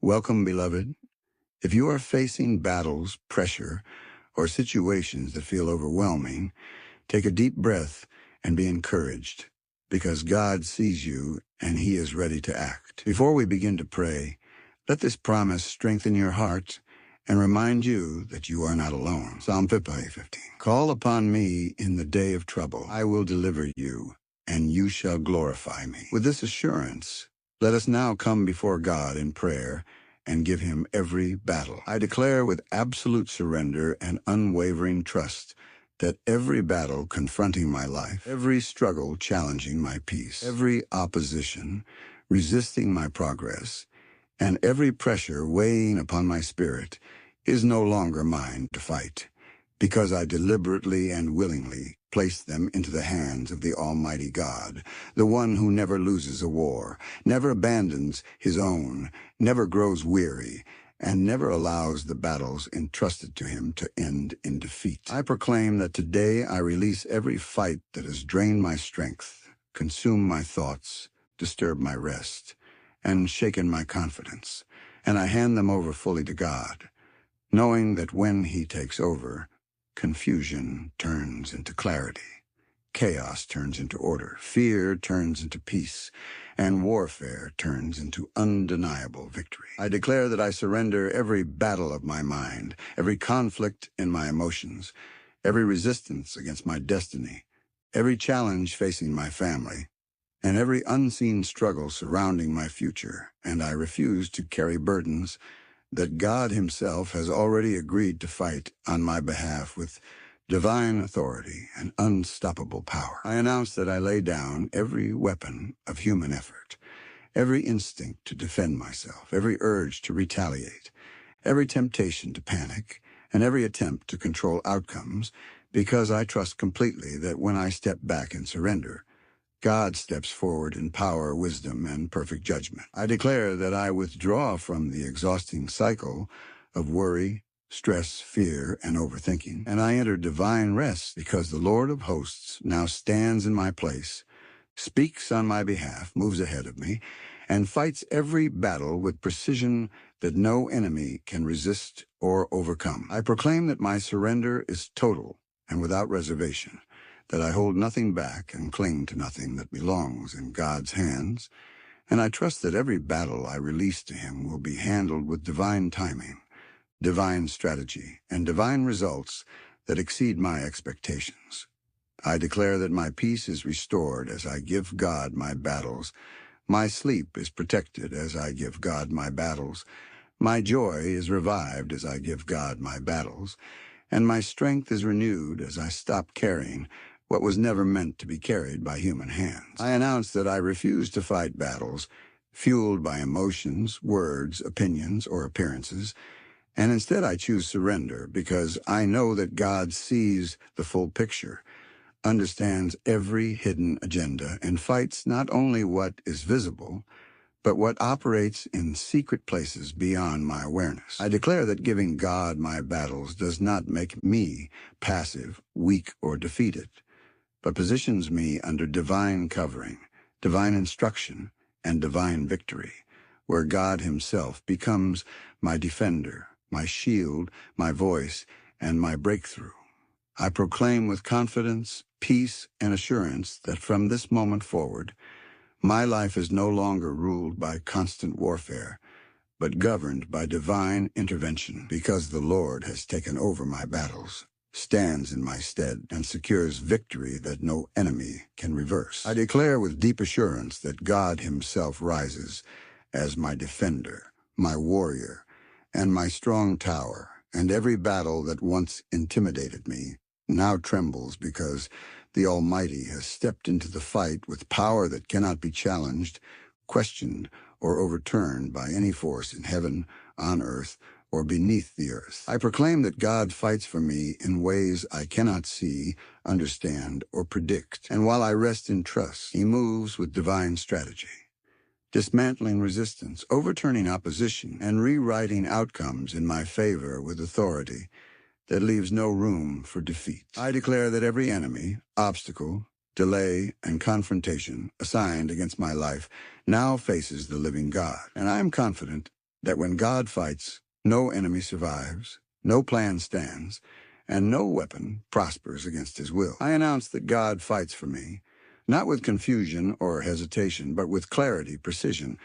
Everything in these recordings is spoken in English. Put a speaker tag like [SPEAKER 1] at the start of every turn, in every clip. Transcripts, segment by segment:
[SPEAKER 1] Welcome, beloved. If you are facing battles, pressure, or situations that feel overwhelming, take a deep breath and be encouraged, because God sees you and He is ready to act. Before we begin to pray, let this promise strengthen your heart and remind you that you are not alone. Psalm 50:15. Call upon me in the day of trouble. I will deliver you, and you shall glorify me. With this assurance, let us now come before God in prayer and give Him every battle. I declare with absolute surrender and unwavering trust that every battle confronting my life, every struggle challenging my peace, every opposition resisting my progress, and every pressure weighing upon my spirit is no longer mine to fight, because I deliberately and willingly place them into the hands of the Almighty God, the one who never loses a war, never abandons His own, never grows weary, and never allows the battles entrusted to Him to end in defeat. I proclaim that today I release every fight that has drained my strength, consumed my thoughts, disturbed my rest, and shaken my confidence, and I hand them over fully to God, knowing that when He takes over, confusion turns into clarity, chaos turns into order, fear turns into peace, and warfare turns into undeniable victory. I declare that I surrender every battle of my mind, every conflict in my emotions, every resistance against my destiny, every challenge facing my family, and every unseen struggle surrounding my future, and I refuse to carry burdens that God Himself has already agreed to fight on my behalf with divine authority and unstoppable power. I announce that I lay down every weapon of human effort, every instinct to defend myself, every urge to retaliate, every temptation to panic, and every attempt to control outcomes, because I trust completely that when I step back and surrender, God steps forward in power, wisdom, and perfect judgment. I declare that I withdraw from the exhausting cycle of worry, stress, fear, and overthinking, and I enter divine rest because the Lord of hosts now stands in my place, speaks on my behalf, moves ahead of me, and fights every battle with precision that no enemy can resist or overcome. I proclaim that my surrender is total and without reservation, that I hold nothing back and cling to nothing that belongs in God's hands, and I trust that every battle I release to Him will be handled with divine timing, divine strategy, and divine results that exceed my expectations. I declare that my peace is restored as I give God my battles, my sleep is protected as I give God my battles, my joy is revived as I give God my battles, and my strength is renewed as I stop carrying what was never meant to be carried by human hands. I announce that I refuse to fight battles fueled by emotions, words, opinions, or appearances, and instead I choose surrender because I know that God sees the full picture, understands every hidden agenda, and fights not only what is visible, but what operates in secret places beyond my awareness. I declare that giving God my battles does not make me passive, weak, or defeated, but positions me under divine covering, divine instruction, and divine victory, where God Himself becomes my defender, my shield, my voice, and my breakthrough. I proclaim with confidence, peace, and assurance that from this moment forward, my life is no longer ruled by constant warfare, but governed by divine intervention, because the Lord has taken over my battles, stands in my stead, and secures victory that no enemy can reverse. I declare with deep assurance that God Himself rises as my defender, my warrior, and my strong tower, and every battle that once intimidated me now trembles because the Almighty has stepped into the fight with power that cannot be challenged, questioned, or overturned by any force in heaven, on earth, or beneath the earth. I proclaim that God fights for me in ways I cannot see, understand, or predict, and while I rest in trust, He moves with divine strategy, dismantling resistance, overturning opposition, and rewriting outcomes in my favor with authority that leaves no room for defeat. I declare that every enemy, obstacle, delay, and confrontation assigned against my life now faces the living God, and I am confident that when God fights, no enemy survives, no plan stands, and no weapon prospers against his will. I announce that God fights for me, not with confusion or hesitation, but with clarity, precision,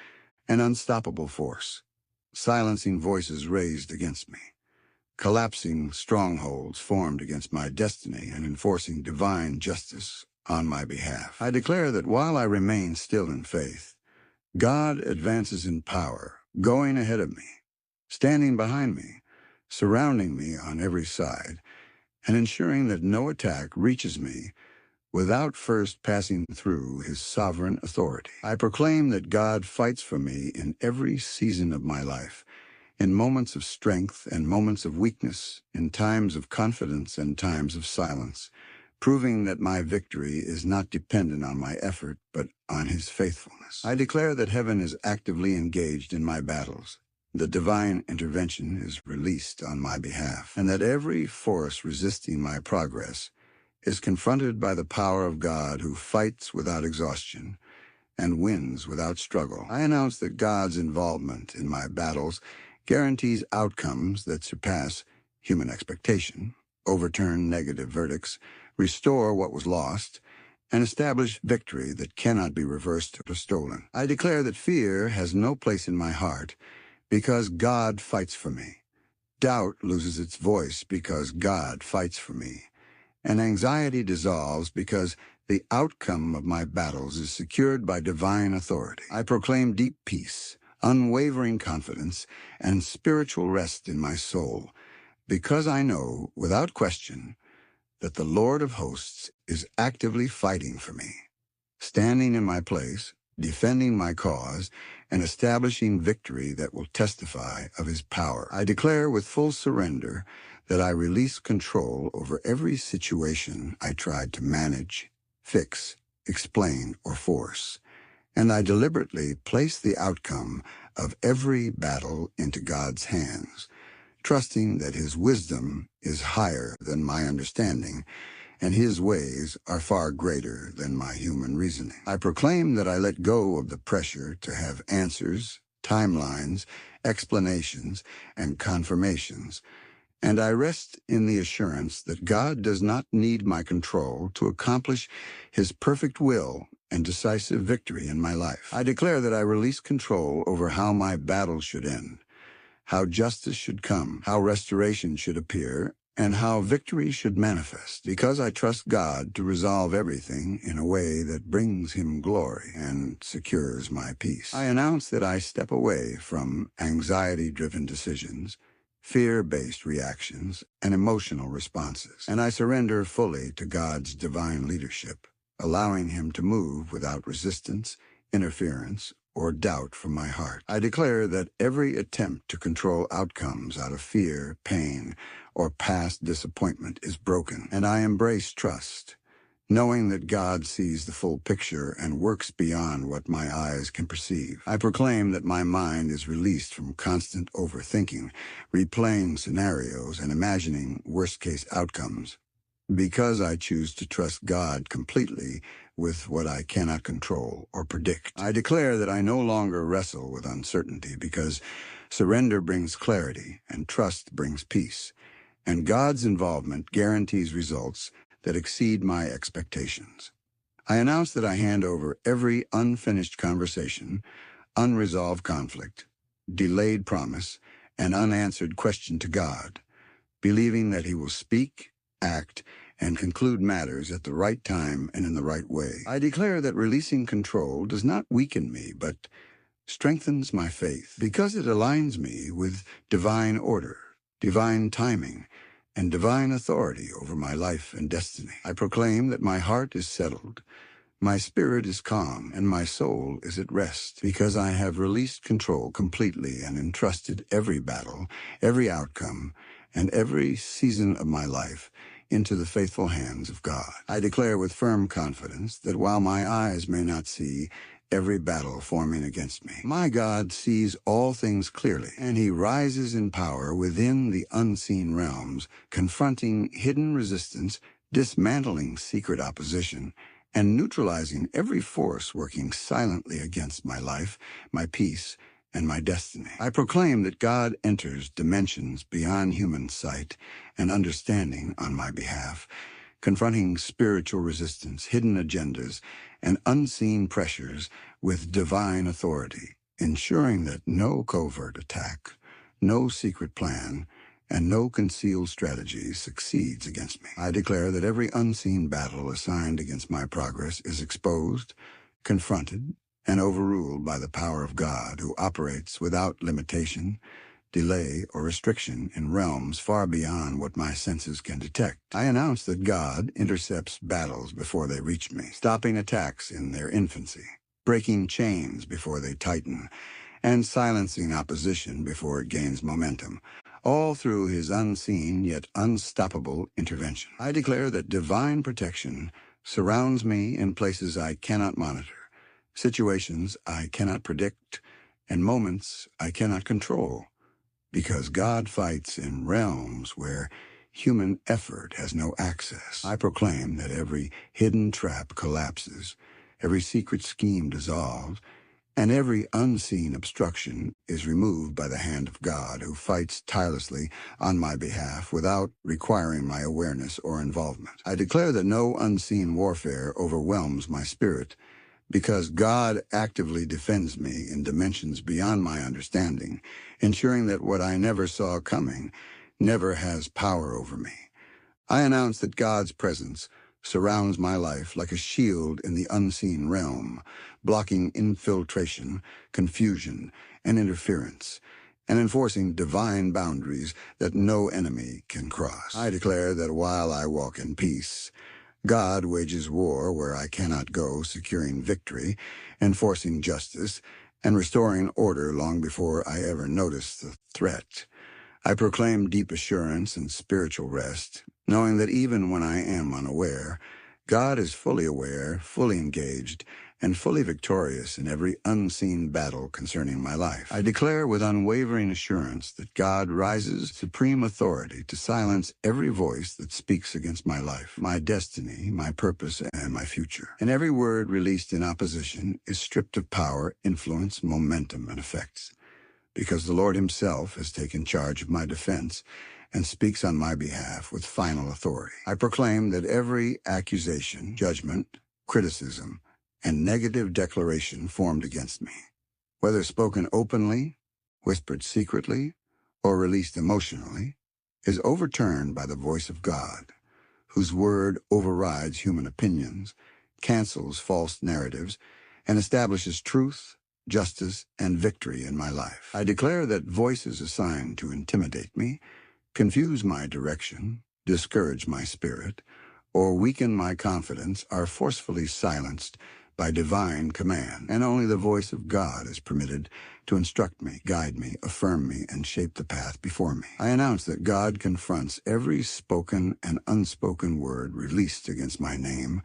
[SPEAKER 1] and unstoppable force, silencing voices raised against me, collapsing strongholds formed against my destiny, and enforcing divine justice on my behalf. I declare that while I remain still in faith, God advances in power, going ahead of me, standing behind me, surrounding me on every side, and ensuring that no attack reaches me without first passing through his sovereign authority. I proclaim that God fights for me in every season of my life, in moments of strength and moments of weakness, in times of confidence and times of silence, proving that my victory is not dependent on my effort, but on his faithfulness. I declare that heaven is actively engaged in my battles, that divine intervention is released on my behalf, and that every force resisting my progress is confronted by the power of God who fights without exhaustion and wins without struggle. I announce that God's involvement in my battles guarantees outcomes that surpass human expectation, overturn negative verdicts, restore what was lost, and establish victory that cannot be reversed or stolen. I declare that fear has no place in my heart because God fights for me. Doubt loses its voice because God fights for me. And anxiety dissolves because the outcome of my battles is secured by divine authority. I proclaim deep peace, unwavering confidence, and spiritual rest in my soul, because I know, without question, that the Lord of hosts is actively fighting for me, standing in my place, defending my cause, and establishing victory that will testify of his power. I declare with full surrender that I release control over every situation I tried to manage, fix, explain, or force, and I deliberately place the outcome of every battle into God's hands, trusting that his wisdom is higher than my understanding, and his ways are far greater than my human reasoning. I proclaim that I let go of the pressure to have answers, timelines, explanations, and confirmations, and I rest in the assurance that God does not need my control to accomplish his perfect will and decisive victory in my life. I declare that I release control over how my battle should end, how justice should come, how restoration should appear, and how victory should manifest, because I trust God to resolve everything in a way that brings him glory and secures my peace. I announce that I step away from anxiety-driven decisions, fear-based reactions, and emotional responses, and I surrender fully to God's divine leadership, allowing him to move without resistance, interference, or doubt from my heart. I declare that every attempt to control outcomes out of fear, pain, or past disappointment is broken, and I embrace trust, knowing that God sees the full picture and works beyond what my eyes can perceive. I proclaim that my mind is released from constant overthinking, replaying scenarios, and imagining worst-case outcomes, because I choose to trust God completely with what I cannot control or predict. I declare that I no longer wrestle with uncertainty, because surrender brings clarity and trust brings peace, and God's involvement guarantees results that exceed my expectations. I announce that I hand over every unfinished conversation, unresolved conflict, delayed promise, and unanswered question to God, believing that he will speak, act, and conclude matters at the right time and in the right way. I declare that releasing control does not weaken me, but strengthens my faith, because it aligns me with divine order, divine timing, and divine authority over my life and destiny. I proclaim that my heart is settled, my spirit is calm, and my soul is at rest, because I have released control completely and entrusted every battle, every outcome, and every season of my life into the faithful hands of God. I declare with firm confidence that while my eyes may not see every battle forming against me, my God sees all things clearly, and he rises in power within the unseen realms, confronting hidden resistance, dismantling secret opposition, and neutralizing every force working silently against my life, my peace, and my destiny. I proclaim that God enters dimensions beyond human sight and understanding on my behalf, confronting spiritual resistance, hidden agendas, and unseen pressures with divine authority, ensuring that no covert attack, no secret plan, and no concealed strategy succeeds against me. I declare that every unseen battle assigned against my progress is exposed, confronted, and overruled by the power of God, who operates without limitation, delay, or restriction in realms far beyond what my senses can detect. I announce that God intercepts battles before they reach me, stopping attacks in their infancy, breaking chains before they tighten, and silencing opposition before it gains momentum, all through his unseen yet unstoppable intervention. I declare that divine protection surrounds me in places I cannot monitor, situations I cannot predict, and moments I cannot control, because God fights in realms where human effort has no access. I proclaim that every hidden trap collapses, every secret scheme dissolves, and every unseen obstruction is removed by the hand of God, who fights tirelessly on my behalf without requiring my awareness or involvement. I declare that no unseen warfare overwhelms my spirit, because God actively defends me in dimensions beyond my understanding, ensuring that what I never saw coming never has power over me. I announce that God's presence surrounds my life like a shield in the unseen realm, blocking infiltration, confusion, and interference, and enforcing divine boundaries that no enemy can cross. I declare that while I walk in peace, God wages war where I cannot go, securing victory, enforcing justice, and restoring order long before I ever notice the threat. I proclaim deep assurance and spiritual rest, knowing that even when I am unaware, God is fully aware, fully engaged, and fully victorious in every unseen battle concerning my life. I declare with unwavering assurance that God rises supreme authority to silence every voice that speaks against my life, my destiny, my purpose, and my future. And every word released in opposition is stripped of power, influence, momentum, and effects, because the Lord himself has taken charge of my defense and speaks on my behalf with final authority. I proclaim that every accusation, judgment, criticism, and negative declaration formed against me, whether spoken openly, whispered secretly, or released emotionally, is overturned by the voice of God, whose word overrides human opinions, cancels false narratives, and establishes truth, justice, and victory in my life. I declare that voices assigned to intimidate me, confuse my direction, discourage my spirit, or weaken my confidence are forcefully silenced by divine command, and only the voice of God is permitted to instruct me, guide me, affirm me, and shape the path before me. I announce that God confronts every spoken and unspoken word released against my name,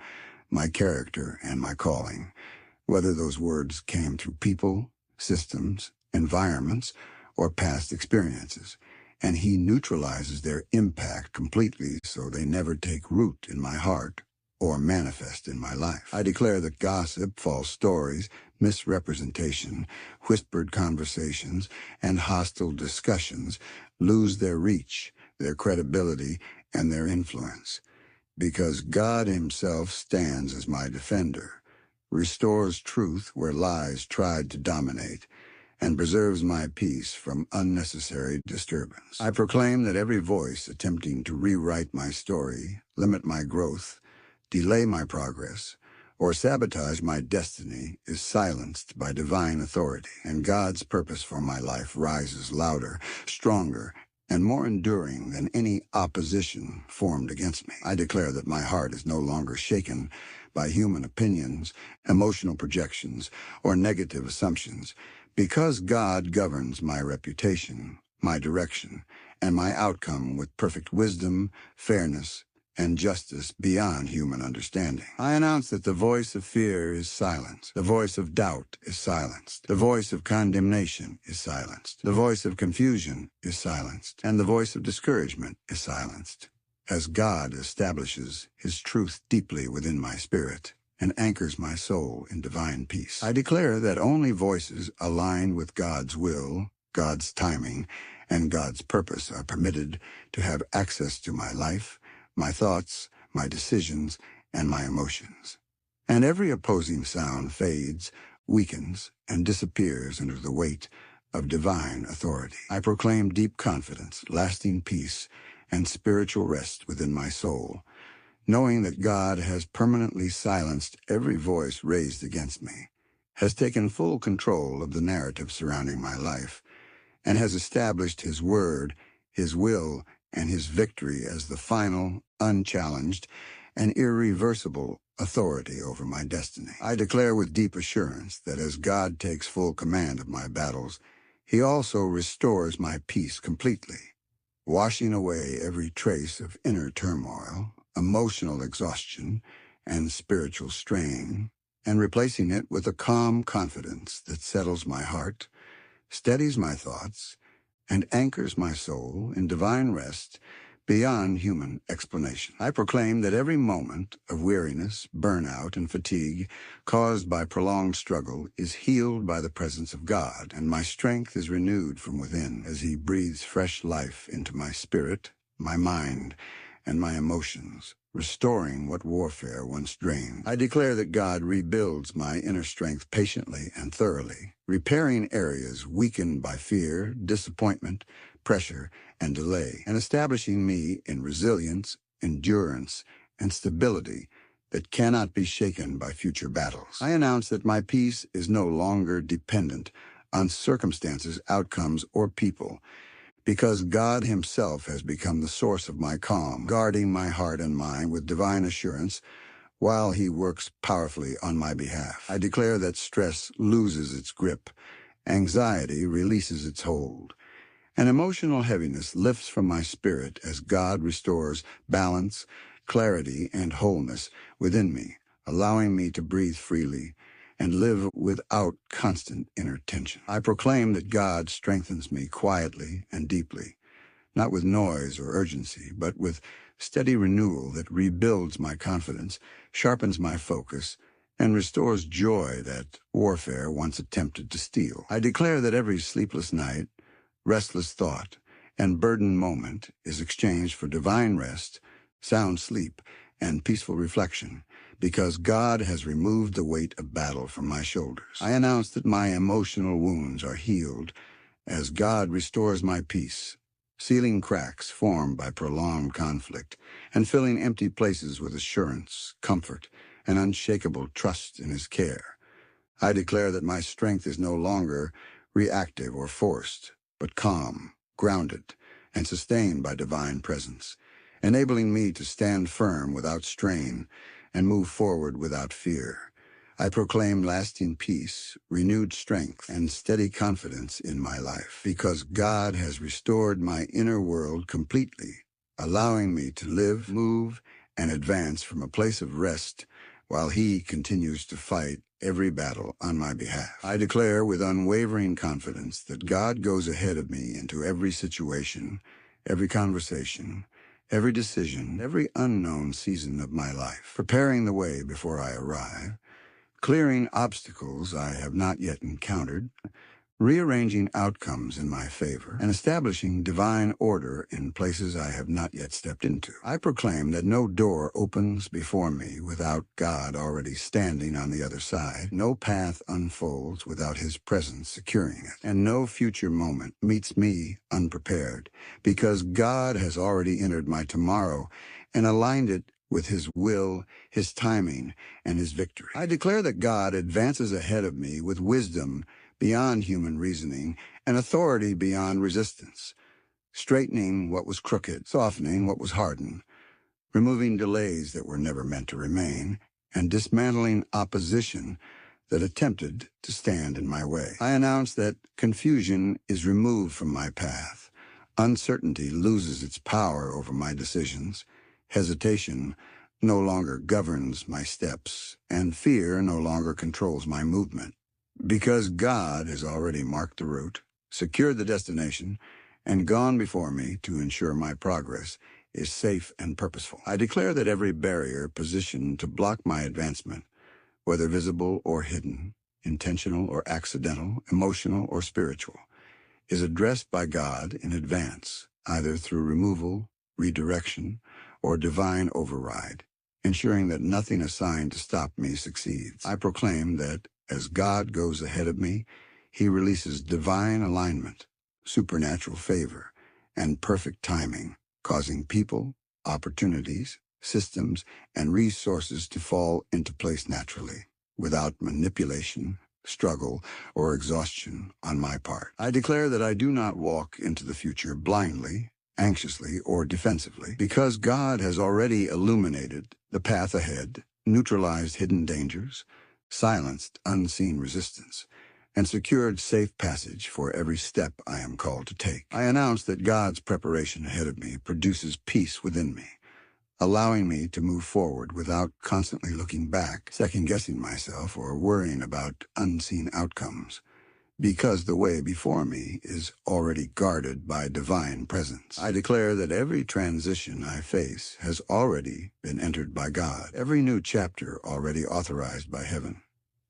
[SPEAKER 1] my character, and my calling, whether those words came through people, systems, environments, or past experiences, and he neutralizes their impact completely so they never take root in my heart or manifest in my life. I declare that gossip, false stories, misrepresentation, whispered conversations, and hostile discussions lose their reach, their credibility, and their influence, because God himself stands as my defender, restores truth where lies tried to dominate, and preserves my peace from unnecessary disturbance. I proclaim that every voice attempting to rewrite my story, limit my growth, delay my progress, or sabotage my destiny is silenced by divine authority, and God's purpose for my life rises louder, stronger, and more enduring than any opposition formed against me. I declare that my heart is no longer shaken by human opinions, emotional projections, or negative assumptions, because God governs my reputation, my direction, and my outcome with perfect wisdom, fairness, and justice beyond human understanding. I announce that the voice of fear is silenced, the voice of doubt is silenced, the voice of condemnation is silenced, the voice of confusion is silenced, and the voice of discouragement is silenced, as God establishes his truth deeply within my spirit. and anchors my soul in divine peace. I declare that only voices aligned with God's will, God's timing, and God's purpose are permitted to have access to my life, my thoughts, my decisions, and my emotions. And every opposing sound fades, weakens, and disappears under the weight of divine authority. I proclaim deep confidence, lasting peace, and spiritual rest within my soul, knowing that God has permanently silenced every voice raised against me, has taken full control of the narrative surrounding my life, and has established His word, His will, and His victory as the final, unchallenged, and irreversible authority over my destiny. I declare with deep assurance that as God takes full command of my battles, He also restores my peace completely, washing away every trace of inner turmoil, emotional exhaustion, and spiritual strain, and replacing it with a calm confidence that settles my heart, steadies my thoughts, and anchors my soul in divine rest beyond human explanation. I proclaim that every moment of weariness, burnout, and fatigue caused by prolonged struggle is healed by the presence of God, and my strength is renewed from within as He breathes fresh life into my spirit, my mind, and my emotions, restoring what warfare once drained. I declare that God rebuilds my inner strength patiently and thoroughly, repairing areas weakened by fear, disappointment, pressure, and delay, and establishing me in resilience, endurance, and stability that cannot be shaken by future battles. I announce that my peace is no longer dependent on circumstances, outcomes, or people, because God Himself has become the source of my calm, guarding my heart and mind with divine assurance while He works powerfully on my behalf. I declare that stress loses its grip, anxiety releases its hold, and emotional heaviness lifts from my spirit as God restores balance, clarity, and wholeness within me, allowing me to breathe freely and live without constant inner tension. I proclaim that God strengthens me quietly and deeply, not with noise or urgency, but with steady renewal that rebuilds my confidence, sharpens my focus, and restores joy that warfare once attempted to steal. I declare that every sleepless night, restless thought, and burdened moment is exchanged for divine rest, sound sleep, and peaceful reflection, because God has removed the weight of battle from my shoulders. I announce that my emotional wounds are healed as God restores my peace, sealing cracks formed by prolonged conflict and filling empty places with assurance, comfort, and unshakable trust in His care. I declare that my strength is no longer reactive or forced, but calm, grounded, and sustained by divine presence, enabling me to stand firm without strain and move forward without fear. I proclaim lasting peace, renewed strength, and steady confidence in my life, because God has restored my inner world completely, allowing me to live, move, and advance from a place of rest while He continues to fight every battle on my behalf. I declare with unwavering confidence that God goes ahead of me into every situation, every conversation, every decision, every unknown season of my life, preparing the way before I arrive, clearing obstacles I have not yet encountered, rearranging outcomes in my favor, and establishing divine order in places I have not yet stepped into. I proclaim that no door opens before me without God already standing on the other side, no path unfolds without His presence securing it, and no future moment meets me unprepared, because God has already entered my tomorrow and aligned it with His will, His timing, and His victory. I declare that God advances ahead of me with wisdom beyond human reasoning, and authority beyond resistance, straightening what was crooked, softening what was hardened, removing delays that were never meant to remain, and dismantling opposition that attempted to stand in my way. I announce that confusion is removed from my path, uncertainty loses its power over my decisions, hesitation no longer governs my steps, and fear no longer controls my movement. Because God has already marked the route, secured the destination, and gone before me to ensure my progress is safe and purposeful. I declare that every barrier positioned to block my advancement, whether visible or hidden, intentional or accidental, emotional or spiritual, is addressed by God in advance, either through removal, redirection, or divine override, ensuring that nothing assigned to stop me succeeds. I proclaim that as God goes ahead of me, he releases divine alignment, supernatural favor, and perfect timing, causing people, opportunities, systems, and resources to fall into place naturally, without manipulation, struggle, or exhaustion on my part. I declare that I do not walk into the future blindly, anxiously, or defensively, because God has already illuminated the path ahead, neutralized hidden dangers, silenced unseen resistance, and secured safe passage for every step I am called to take. I announce that God's preparation ahead of me produces peace within me, allowing me to move forward without constantly looking back, second-guessing myself, or worrying about unseen outcomes, because the way before me is already guarded by divine presence. I declare that every transition I face has already been entered by God, every new chapter already authorized by heaven,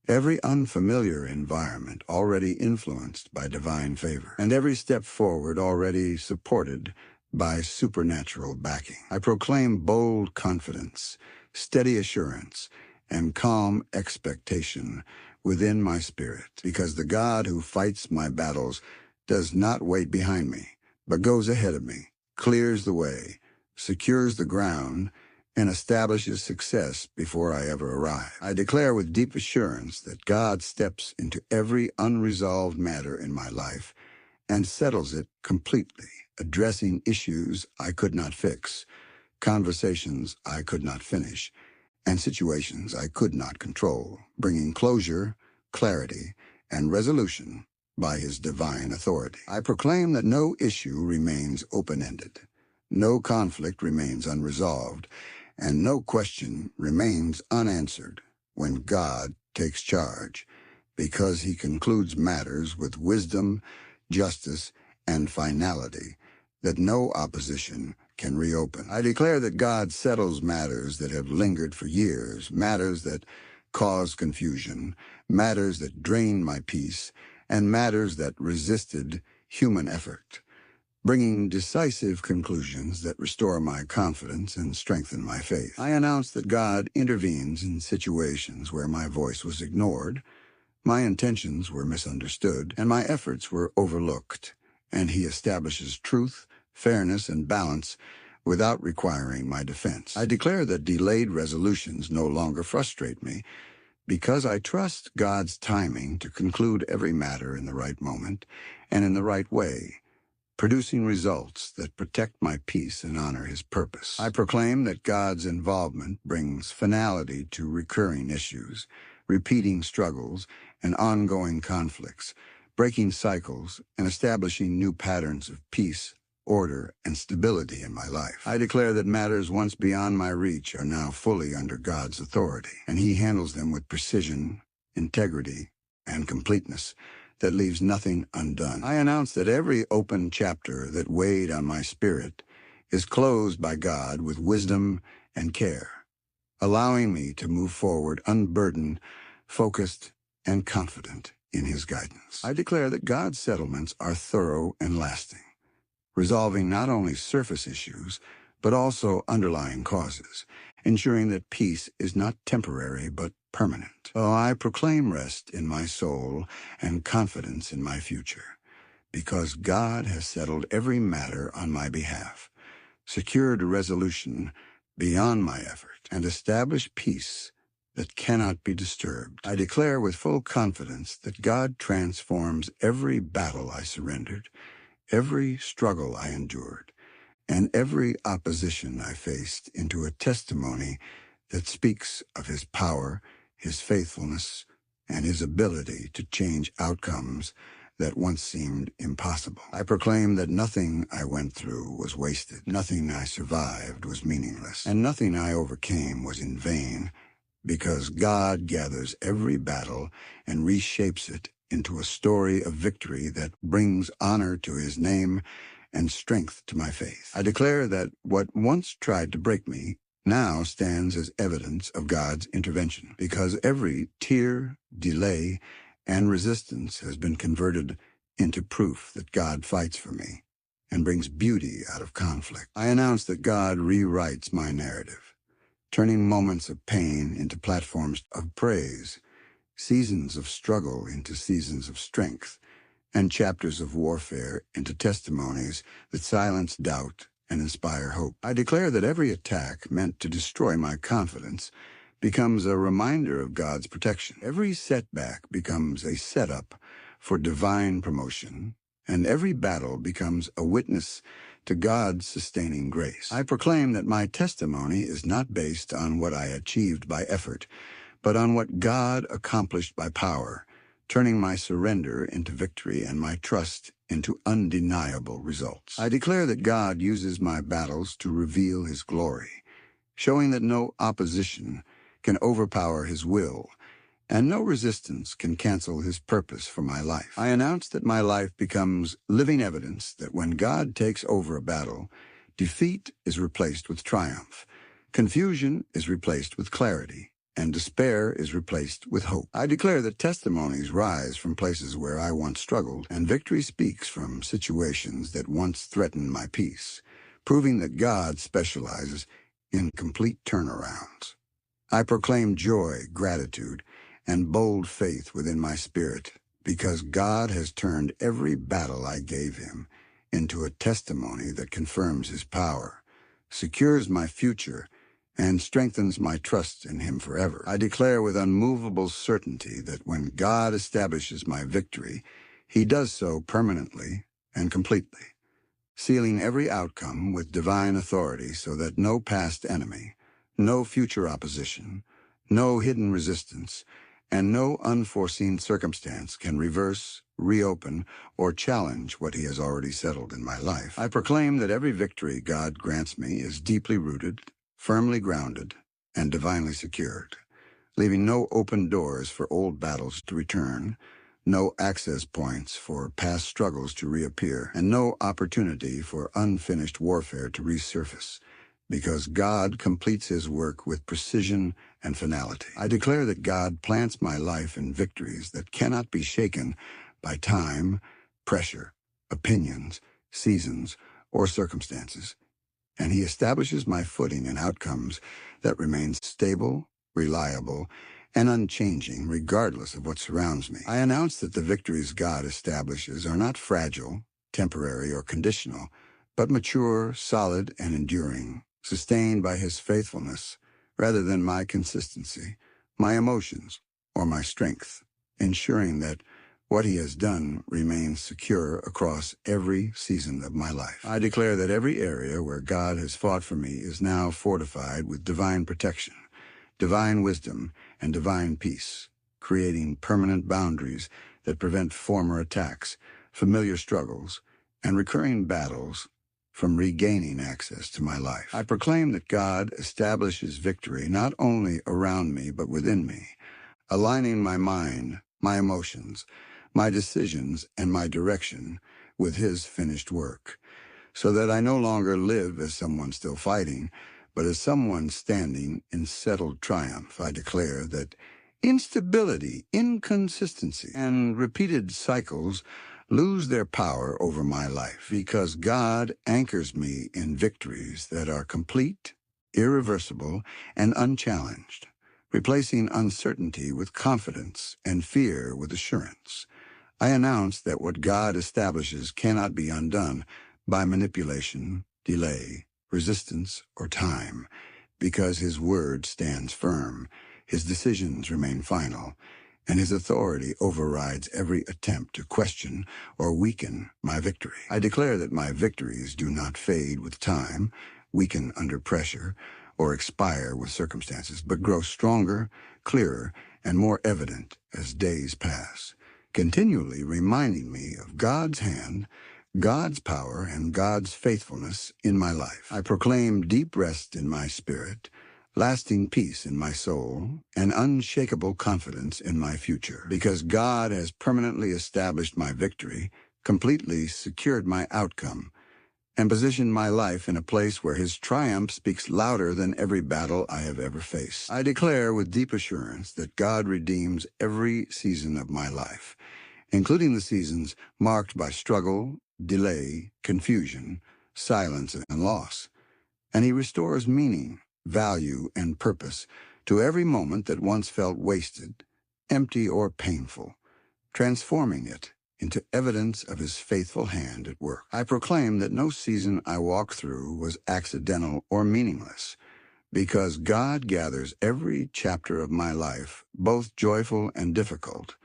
[SPEAKER 1] every unfamiliar environment already influenced by divine favor, and every step forward already supported by supernatural backing. I proclaim bold confidence, steady assurance, and calm expectation within my spirit, because the God who fights my battles does not wait behind me, but goes ahead of me, clears the way, secures the ground, and establishes success before I ever arrive. I declare with deep assurance that God steps into every unresolved matter in my life and settles it completely, addressing issues I could not fix, conversations I could not finish, and situations I could not control, bringing closure, clarity, and resolution by his divine authority. I proclaim that no issue remains open-ended, no conflict remains unresolved, and no question remains unanswered when God takes charge, because he concludes matters with wisdom, justice, and finality that no opposition can reopen. I declare that God settles matters that have lingered for years, matters that cause confusion, matters that drain my peace, and matters that resisted human effort, bringing decisive conclusions that restore my confidence and strengthen my faith. I announce that God intervenes in situations where my voice was ignored, my intentions were misunderstood, and my efforts were overlooked, and he establishes truth, fairness, and balance without requiring my defense. I declare that delayed resolutions no longer frustrate me, because I trust God's timing to conclude every matter in the right moment and in the right way, producing results that protect my peace and honor his purpose. I proclaim that God's involvement brings finality to recurring issues, repeating struggles, and ongoing conflicts, breaking cycles and establishing new patterns of peace, order, and stability in my life. I declare that matters once beyond my reach are now fully under God's authority, and he handles them with precision, integrity, and completeness that leaves nothing undone. I announce that every open chapter that weighed on my spirit is closed by God with wisdom and care, allowing me to move forward unburdened, focused, and confident in his guidance. I declare that God's settlements are thorough and lasting, resolving not only surface issues, but also underlying causes, ensuring that peace is not temporary but permanent. Oh, I proclaim rest in my soul and confidence in my future, because God has settled every matter on my behalf, secured a resolution beyond my effort, and established peace that cannot be disturbed. I declare with full confidence that God transforms every battle I surrendered, every struggle I endured, and every opposition I faced into a testimony that speaks of his power, his faithfulness, and his ability to change outcomes that once seemed impossible. I proclaim that nothing I went through was wasted, nothing I survived was meaningless, and nothing I overcame was in vain, because God gathers every battle and reshapes it into a story of victory that brings honor to his name and strength to my faith. I declare that what once tried to break me now stands as evidence of God's intervention, because every tear, delay, and resistance has been converted into proof that God fights for me and brings beauty out of conflict. I announce that God rewrites my narrative, turning moments of pain into platforms of praise, seasons of struggle into seasons of strength, and chapters of warfare into testimonies that silence doubt and inspire hope. I declare that every attack meant to destroy my confidence becomes a reminder of God's protection. Every setback becomes a setup for divine promotion, and every battle becomes a witness to God's sustaining grace. I proclaim that my testimony is not based on what I achieved by effort, but on what God accomplished by power, turning my surrender into victory and my trust into undeniable results. I declare that God uses my battles to reveal his glory, showing that no opposition can overpower his will, and no resistance can cancel his purpose for my life. I announce that my life becomes living evidence that when God takes over a battle, defeat is replaced with triumph, confusion is replaced with clarity, and despair is replaced with hope. I declare that testimonies rise from places where I once struggled, and victory speaks from situations that once threatened my peace, proving that God specializes in complete turnarounds. I proclaim joy, gratitude, and bold faith within my spirit, because God has turned every battle I gave him into a testimony that confirms his power, secures my future, and strengthens my trust in him forever. I declare with unmovable certainty that when God establishes my victory, he does so permanently and completely, sealing every outcome with divine authority so that no past enemy, no future opposition, no hidden resistance, and no unforeseen circumstance can reverse, reopen, or challenge what he has already settled in my life. I proclaim that every victory God grants me is deeply rooted, firmly grounded, and divinely secured, leaving no open doors for old battles to return, no access points for past struggles to reappear, and no opportunity for unfinished warfare to resurface, because God completes his work with precision and finality. I declare that God plants my life in victories that cannot be shaken by time, pressure, opinions, seasons, or circumstances, and he establishes my footing in outcomes that remain stable, reliable, and unchanging regardless of what surrounds me. I announce that the victories God establishes are not fragile, temporary, or conditional, but mature, solid, and enduring, sustained by his faithfulness rather than my consistency, my emotions, or my strength, ensuring that what he has done remains secure across every season of my life. I declare that every area where God has fought for me is now fortified with divine protection, divine wisdom, and divine peace, creating permanent boundaries that prevent former attacks, familiar struggles, and recurring battles from regaining access to my life. I proclaim that God establishes victory not only around me but within me, aligning my mind, my emotions, my decisions, and my direction with his finished work, so that I no longer live as someone still fighting, but as someone standing in settled triumph. I declare that instability, inconsistency, and repeated cycles lose their power over my life, because God anchors me in victories that are complete, irreversible, and unchallenged, replacing uncertainty with confidence and fear with assurance. I announce that what God establishes cannot be undone by manipulation, delay, resistance, or time, because his word stands firm, his decisions remain final, and his authority overrides every attempt to question or weaken my victory. I declare that my victories do not fade with time, weaken under pressure, or expire with circumstances, but grow stronger, clearer, and more evident as days pass, continually reminding me of God's hand, God's power, and God's faithfulness in my life. I proclaim deep rest in my spirit, lasting peace in my soul, and unshakable confidence in my future, because God has permanently established my victory, completely secured my outcome, and position my life in a place where his triumph speaks louder than every battle I have ever faced. I declare with deep assurance that God redeems every season of my life, including the seasons marked by struggle, delay, confusion, silence, and loss. And he restores meaning, value, and purpose to every moment that once felt wasted, empty, or painful, transforming it into evidence of his faithful hand at work. I proclaim that no season I walked through was accidental or meaningless, because God gathers every chapter of my life, both joyful and difficult,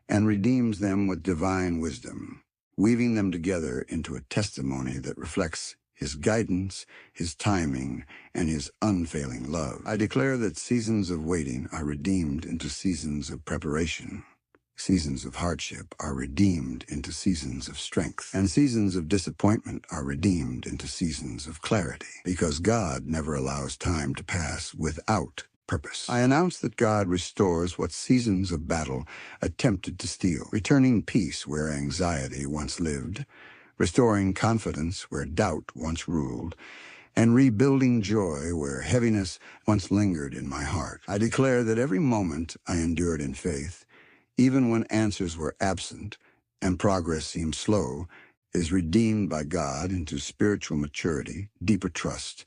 [SPEAKER 1] and redeems them with divine wisdom, weaving them together into a testimony that reflects his guidance, his timing, and his unfailing love. I declare that seasons of waiting are redeemed into seasons of preparation. Seasons of hardship are redeemed into seasons of strength, and seasons of disappointment are redeemed into seasons of clarity, because God never allows time to pass without purpose. I announce that God restores what seasons of battle attempted to steal, returning peace where anxiety once lived, restoring confidence where doubt once ruled, and rebuilding joy where heaviness once lingered in my heart. I declare that every moment I endured in faith, even when answers were absent and progress seemed slow, is redeemed by God into spiritual maturity, deeper trust,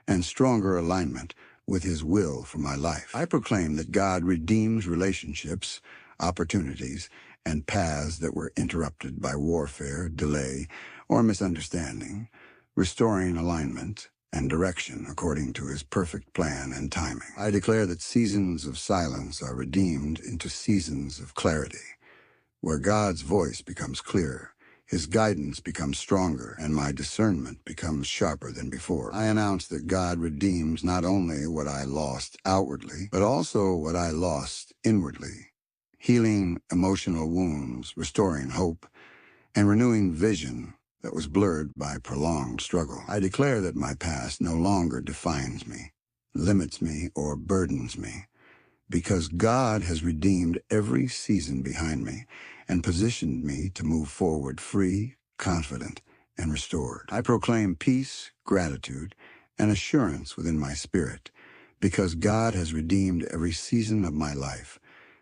[SPEAKER 1] and stronger alignment with his will for my life. I proclaim that God redeems relationships, opportunities, and paths that were interrupted by warfare, delay, or misunderstanding, restoring alignment and direction according to his perfect plan and timing. I declare that seasons of silence are redeemed into seasons of clarity, where God's voice becomes clearer, his guidance becomes stronger, and my discernment becomes sharper than before. I announce that God redeems not only what I lost outwardly, but also what I lost inwardly, healing emotional wounds, restoring hope, and renewing vision that was blurred by prolonged struggle. I declare that my past no longer defines me, limits me, or burdens me, because God has redeemed every season behind me and positioned me to move forward free, confident, and restored. I proclaim peace, gratitude, and assurance within my spirit, because God has redeemed every season of my life,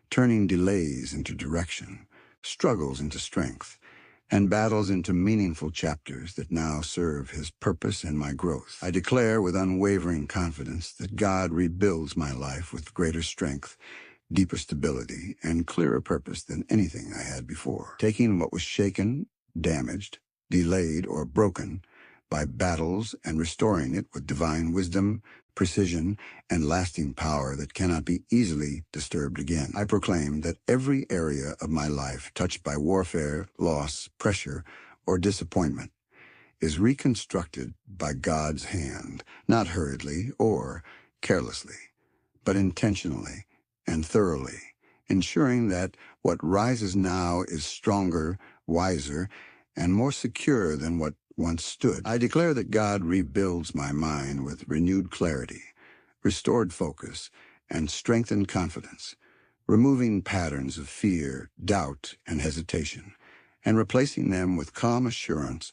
[SPEAKER 1] turning delays into direction, struggles into strength, and battles into meaningful chapters that now serve his purpose and my growth. I declare with unwavering confidence that God rebuilds my life with greater strength, deeper stability, and clearer purpose than anything I had before, taking what was shaken, damaged, delayed, or broken by battles and restoring it with divine wisdom, precision, and lasting power that cannot be easily disturbed again. I proclaim that every area of my life touched by warfare, loss, pressure, or disappointment is reconstructed by God's hand, not hurriedly or carelessly, but intentionally and thoroughly, ensuring that what rises now is stronger, wiser, and more secure than what once stood. I declare that God rebuilds my mind with renewed clarity, restored focus, and strengthened confidence, removing patterns of fear, doubt, and hesitation, and replacing them with calm assurance,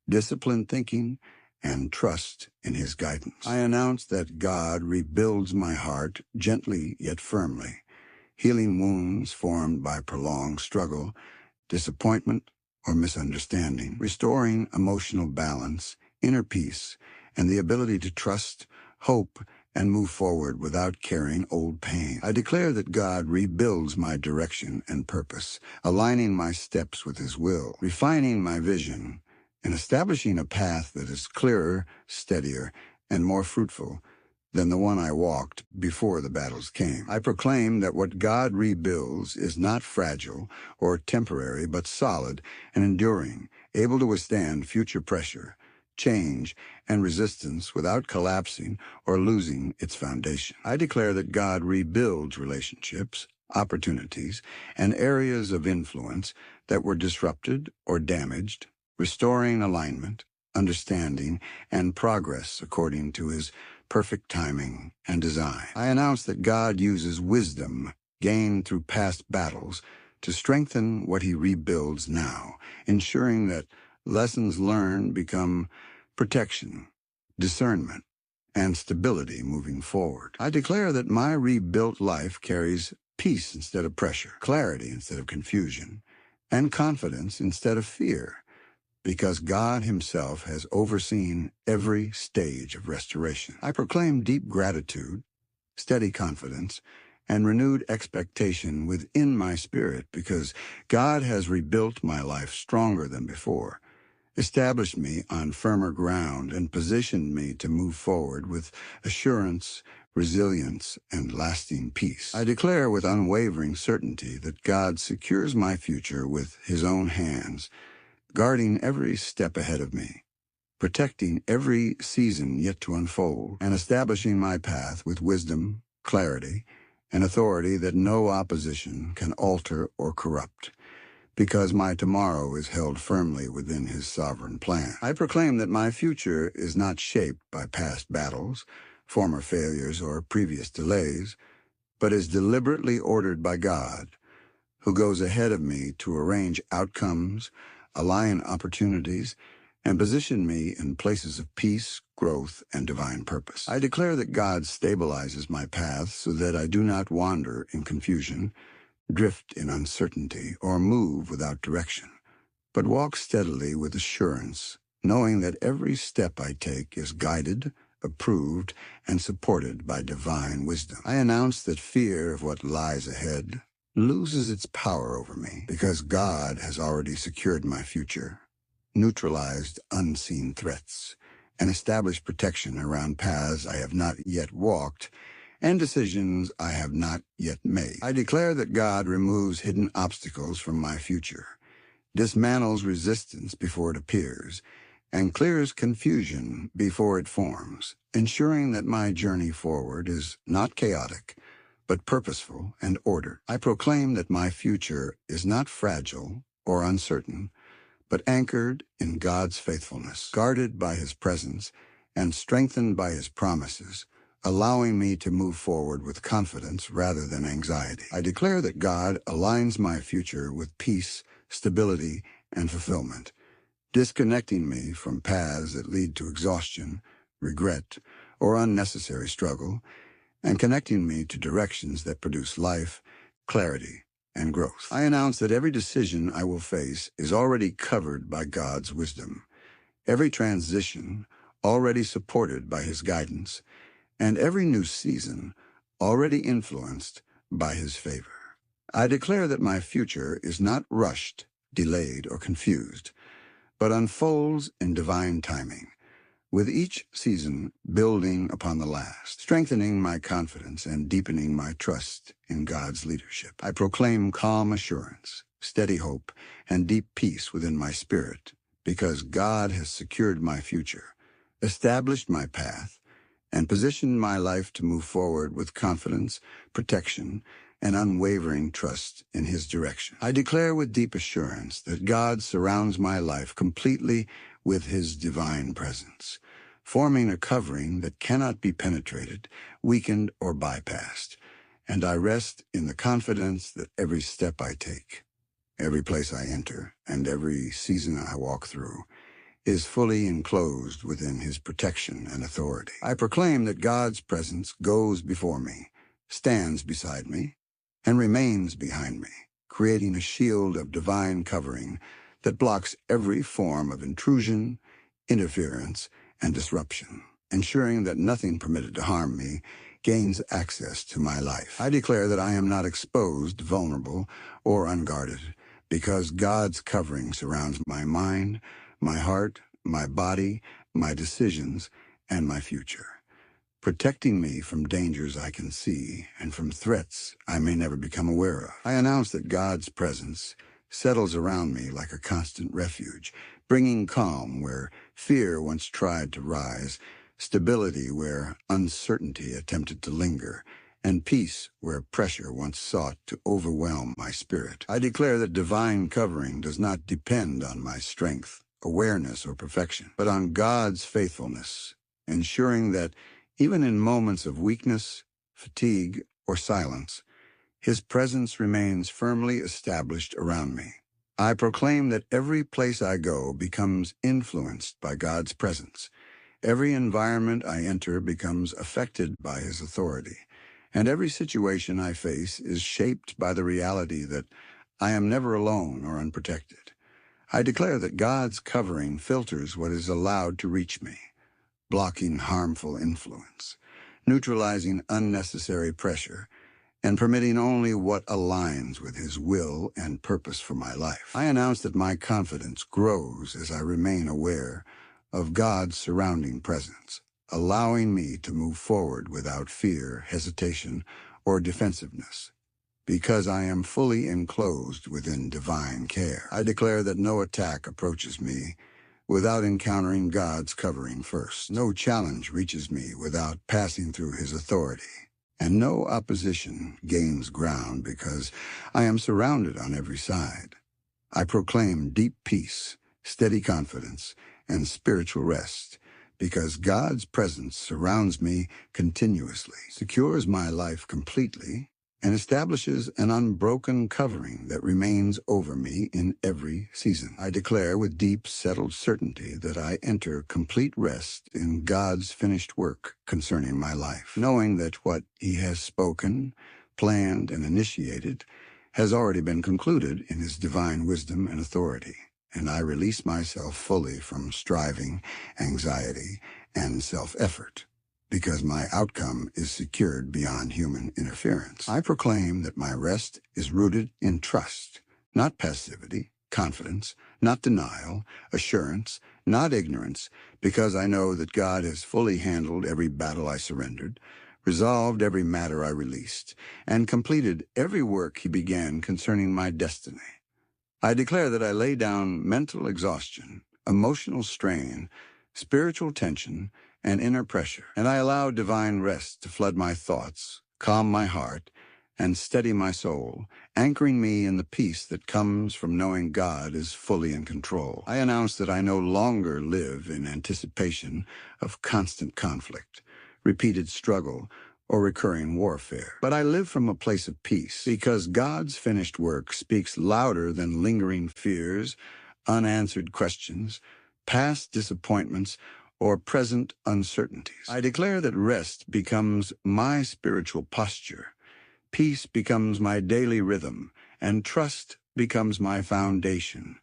[SPEAKER 1] disciplined thinking, and trust in his guidance. I announce that God rebuilds my heart gently yet firmly, healing wounds formed by prolonged struggle, disappointment, or misunderstanding, restoring emotional balance, inner peace, and the ability to trust, hope, and move forward without carrying old pain. I declare that God rebuilds my direction and purpose, aligning my steps with his will, refining my vision, and establishing a path that is clearer, steadier, and more fruitful than the one I walked before the battles came. I proclaim that what God rebuilds is not fragile or temporary, but solid and enduring, able to withstand future pressure, change, and resistance without collapsing or losing its foundation. I declare that God rebuilds relationships, opportunities, and areas of influence that were disrupted or damaged, restoring alignment, understanding, and progress according to his perfect timing and design. I announce that God uses wisdom gained through past battles to strengthen what he rebuilds now, ensuring that lessons learned become protection, discernment, and stability moving forward. I declare that my rebuilt life carries peace instead of pressure, clarity instead of confusion, and confidence instead of fear, because God Himself has overseen every stage of restoration. I proclaim deep gratitude, steady confidence, and renewed expectation within my spirit because God has rebuilt my life stronger than before, established me on firmer ground, and positioned me to move forward with assurance, resilience, and lasting peace. I declare with unwavering certainty that God secures my future with His own hands, guarding every step ahead of me, protecting every season yet to unfold, and establishing my path with wisdom, clarity, and authority that no opposition can alter or corrupt, because my tomorrow is held firmly within His sovereign plan. I proclaim that my future is not shaped by past battles, former failures, or previous delays, but is deliberately ordered by God, who goes ahead of me to arrange outcomes, align opportunities, and position me in places of peace, growth, and divine purpose. I declare that God stabilizes my path so that I do not wander in confusion, drift in uncertainty, or move without direction, but walk steadily with assurance, knowing that every step I take is guided, approved, and supported by divine wisdom. I announce that fear of what lies ahead loses its power over me because God has already secured my future, neutralized unseen threats, and established protection around paths I have not yet walked and decisions I have not yet made. I declare that God removes hidden obstacles from my future, dismantles resistance before it appears, and clears confusion before it forms, ensuring that my journey forward is not chaotic, but purposeful and ordered. I proclaim that my future is not fragile or uncertain, but anchored in God's faithfulness, guarded by His presence, and strengthened by His promises, allowing me to move forward with confidence rather than anxiety. I declare that God aligns my future with peace, stability, and fulfillment, disconnecting me from paths that lead to exhaustion, regret, or unnecessary struggle, and connecting me to directions that produce life, clarity, and growth. I announce that every decision I will face is already covered by God's wisdom, every transition already supported by His guidance, and every new season already influenced by His favor. I declare that my future is not rushed, delayed, or confused, but unfolds in divine timing, with each season building upon the last, strengthening my confidence and deepening my trust in God's leadership. I proclaim calm assurance, steady hope, and deep peace within my spirit, because God has secured my future, established my path, and positioned my life to move forward with confidence, protection, and unwavering trust in His direction. I declare with deep assurance that God surrounds my life completely with His divine presence, forming a covering that cannot be penetrated, weakened, or bypassed, and I rest in the confidence that every step I take, every place I enter, and every season I walk through is fully enclosed within His protection and authority. I proclaim that God's presence goes before me, stands beside me, and remains behind me, creating a shield of divine covering that blocks every form of intrusion, interference, and disruption, ensuring that nothing permitted to harm me gains access to my life. I declare that I am not exposed, vulnerable, or unguarded, because God's covering surrounds my mind, my heart, my body, my decisions, and my future, protecting me from dangers I can see and from threats I may never become aware of. I announce that God's presence settles around me like a constant refuge, bringing calm where fear once tried to rise, stability where uncertainty attempted to linger, and peace where pressure once sought to overwhelm my spirit. I declare that divine covering does not depend on my strength, awareness, or perfection, but on God's faithfulness, ensuring that even in moments of weakness, fatigue, or silence, His presence remains firmly established around me, I proclaim that every place I go becomes influenced by God's presence. Every environment I enter becomes affected by His authority. And every situation I face is shaped by the reality that I am never alone or unprotected. I declare that God's covering filters what is allowed to reach me, blocking harmful influence, neutralizing unnecessary pressure, and permitting only what aligns with His will and purpose for my life. I announce that my confidence grows as I remain aware of God's surrounding presence, allowing me to move forward without fear, hesitation, or defensiveness. Because I am fully enclosed within divine care, I declare that no attack approaches me without encountering God's covering first. No challenge reaches me without passing through His authority. And no opposition gains ground because I am surrounded on every side. I proclaim deep peace, steady confidence, and spiritual rest because God's presence surrounds me continuously, secures my life completely, and establishes an unbroken covering that remains over me in every season. I declare with deep, settled certainty that I enter complete rest in God's finished work concerning my life, knowing that what He has spoken, planned, and initiated has already been concluded in His divine wisdom and authority. And I release myself fully from striving, anxiety, and self-effort, because my outcome is secured beyond human interference. I proclaim that my rest is rooted in trust, not passivity, confidence, not denial, assurance, not ignorance, because I know that God has fully handled every battle I surrendered, resolved every matter I released, and completed every work He began concerning my destiny. I declare that I lay down mental exhaustion, emotional strain, spiritual tension, and inner pressure, and I allow divine rest to flood my thoughts, calm my heart, and steady my soul, anchoring me in the peace that comes from knowing God is fully in control. I announce that I no longer live in anticipation of constant conflict, repeated struggle, or recurring warfare, but I live from a place of peace because God's finished work speaks louder than lingering fears, unanswered questions, past disappointments, or present uncertainties. I declare that rest becomes my spiritual posture, peace becomes my daily rhythm, and trust becomes my foundation,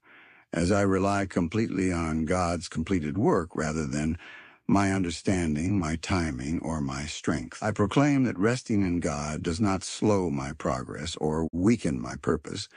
[SPEAKER 1] as I rely completely on God's completed work rather than my understanding, my timing, or my strength. I proclaim that resting in God does not slow my progress or weaken my purpose,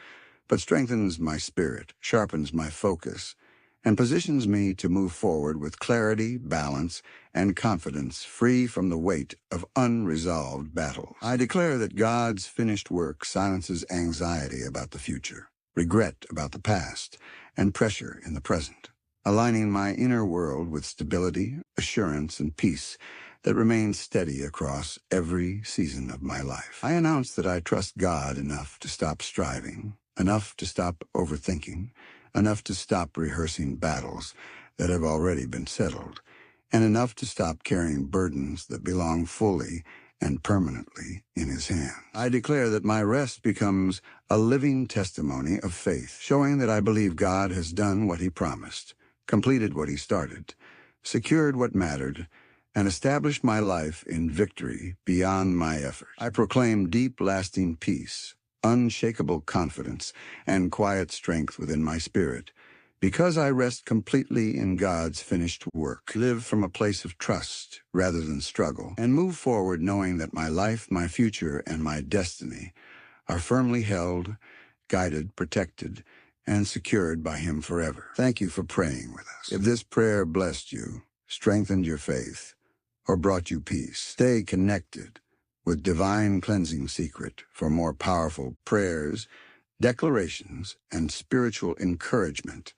[SPEAKER 1] but strengthens my spirit, sharpens my focus, and positions me to move forward with clarity, balance, and confidence, free from the weight of unresolved battles. I declare that God's finished work silences anxiety about the future, regret about the past, and pressure in the present, aligning my inner world with stability, assurance, and peace that remains steady across every season of my life. I announce that I trust God enough to stop striving, enough to stop overthinking, enough to stop rehearsing battles that have already been settled, and enough to stop carrying burdens that belong fully and permanently in His hands. I declare that my rest becomes a living testimony of faith, showing that I believe God has done what He promised, completed what He started, secured what mattered, and established my life in victory beyond my effort. I proclaim deep, lasting peace, unshakable confidence, and quiet strength within my spirit, because I rest completely in God's finished work, live from a place of trust rather than struggle, and move forward knowing that my life, my future, and my destiny are firmly held, guided, protected, and secured by Him forever. Thank you for praying with us. If this prayer blessed you, strengthened your faith, or brought you peace, stay connected with Divine Cleansing Secret for more powerful prayers, declarations, and spiritual encouragement.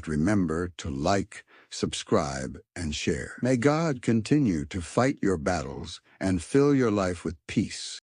[SPEAKER 1] Remember to like, subscribe, and share. May God continue to fight your battles and fill your life with peace.